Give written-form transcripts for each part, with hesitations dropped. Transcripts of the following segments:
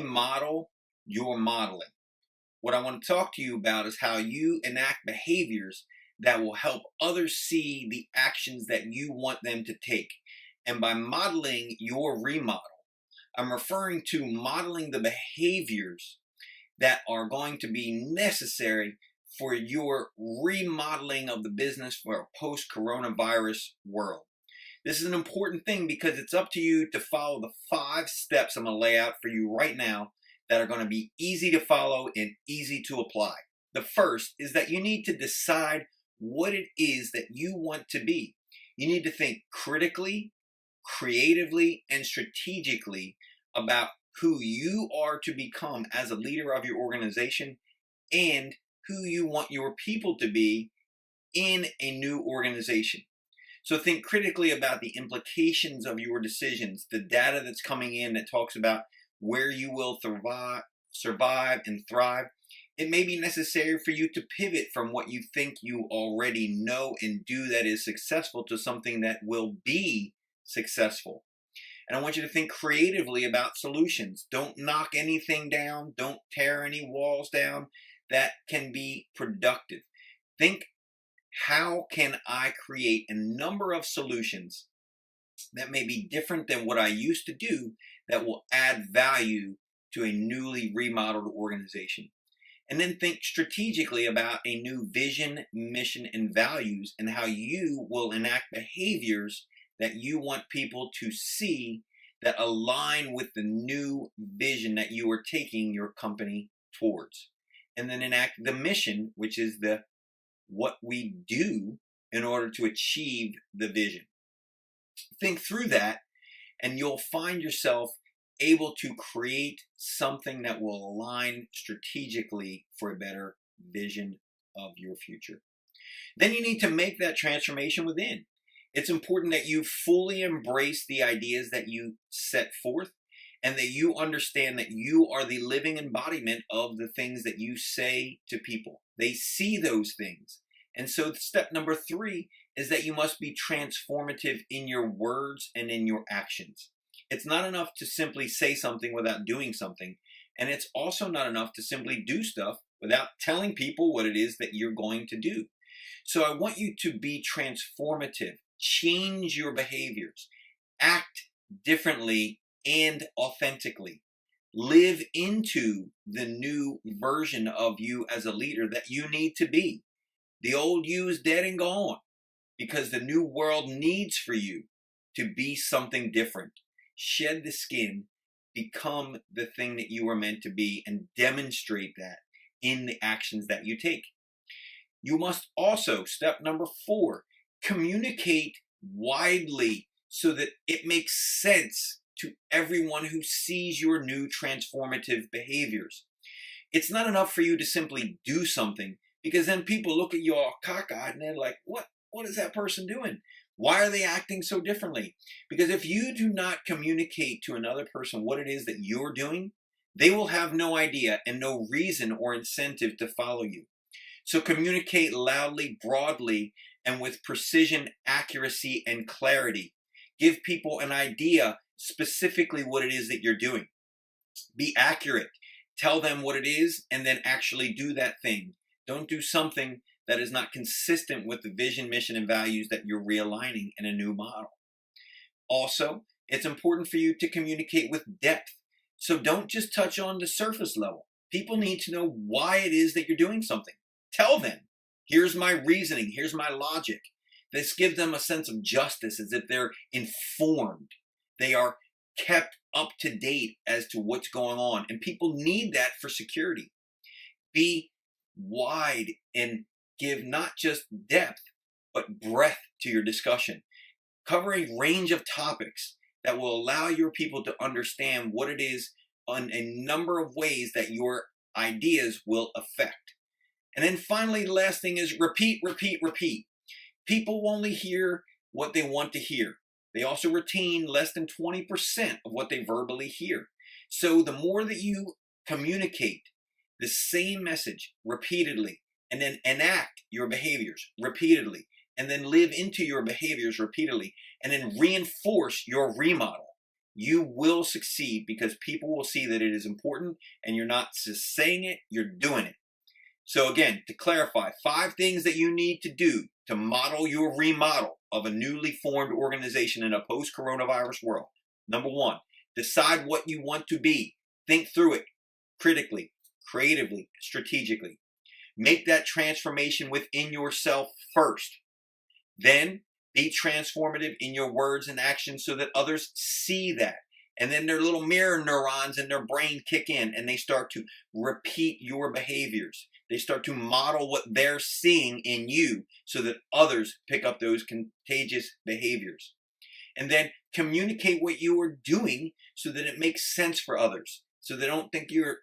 remodel your modeling. What I want to talk to you about is how you enact behaviors that will help others see the actions that you want them to take. And by modeling your remodel, I'm referring to modeling the behaviors that are going to be necessary for your remodeling of the business for a post-coronavirus world. This is an important thing because it's up to you to follow the 5 steps I'm going to lay out for you right now that are going to be easy to follow and easy to apply. The first is that you need to decide what it is that you want to be. You need to think critically, creatively, and strategically about who you are to become as a leader of your organization and who you want your people to be in a new organization. So think critically about the implications of your decisions, the data that's coming in that talks about where you will survive and thrive. It may be necessary for you to pivot from what you think you already know and do that is successful to something that will be successful. And I want you to think creatively about solutions. Don't knock anything down. Don't tear any walls down. That can be productive. Think, how can I create a number of solutions that may be different than what I used to do that will add value to a newly remodeled organization? And then think strategically about a new vision, mission, and values and how you will enact behaviors that you want people to see that align with the new vision that you are taking your company towards. And then enact the mission, which is what we do in order to achieve the vision. Think through that and you'll find yourself able to create something that will align strategically for a better vision of your future. Then you need to make that transformation within. It's important that you fully embrace the ideas that you set forth and that you understand that you are the living embodiment of the things that you say to people. They see those things. And so step number 3 is that you must be transformative in your words and in your actions. It's not enough to simply say something without doing something. And it's also not enough to simply do stuff without telling people what it is that you're going to do. So I want you to be transformative. Change your behaviors. Act differently and authentically. Live into the new version of you as a leader that you need to be. The old you is dead and gone because the new world needs for you to be something different. Shed the skin, become the thing that you are meant to be, and demonstrate that in the actions that you take. You must also, step number 4, communicate widely so that it makes sense to everyone who sees your new transformative behaviors. It's not enough for you to simply do something, because then people look at you all cockeyed and they're like, what is that person doing? Why are they acting so differently? Because if you do not communicate to another person what it is that you're doing, they will have no idea and no reason or incentive to follow you. So communicate loudly, broadly, and with precision, accuracy, and clarity. Give people an idea specifically what it is that you're doing. Be accurate. Tell them what it is and then actually do that thing. Don't do something that is not consistent with the vision, mission, and values that you're realigning in a new model. Also, it's important for you to communicate with depth. So don't just touch on the surface level. People need to know why it is that you're doing something. Tell them, here's my reasoning, here's my logic. This gives them a sense of justice as if they're informed. They are kept up to date as to what's going on. And people need that for security. Be wide and give not just depth, but breadth to your discussion. Cover a range of topics that will allow your people to understand what it is on a number of ways that your ideas will affect. And then finally, the last thing is repeat, repeat, repeat. People only hear what they want to hear. They also retain less than 20% of what they verbally hear. So the more that you communicate the same message repeatedly, and then enact your behaviors repeatedly, and then live into your behaviors repeatedly, and then reinforce your remodel, you will succeed because people will see that it is important and you're not just saying it, you're doing it. So again, to clarify, 5 things that you need to do to model your remodel of a newly formed organization in a post-coronavirus world. Number 1, decide what you want to be. Think through it critically, creatively, strategically. Make that transformation within yourself first. Then be transformative in your words and actions so that others see that. And then their little mirror neurons in their brain kick in and they start to repeat your behaviors. They start to model what they're seeing in you so that others pick up those contagious behaviors. And then communicate what you are doing so that it makes sense for others. So they don't think you're,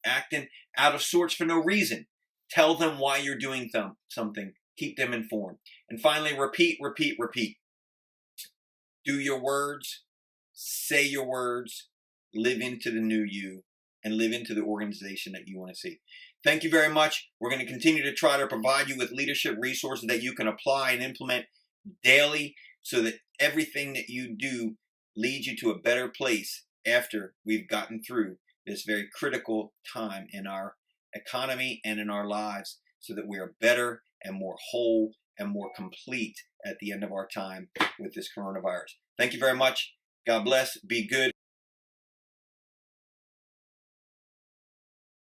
acting out of sorts for no reason. Tell them why you're doing something. Keep them informed. And finally, repeat, repeat, repeat. Do your words, say your words, live into the new you, and live into the organization that you want to see. Thank you very much. We're going to continue to try to provide you with leadership resources that you can apply and implement daily so that everything that you do leads you to a better place after we've gotten through this very critical time in our economy and in our lives so that we are better and more whole and more complete at the end of our time with this coronavirus. Thank you very much. God bless. Be good.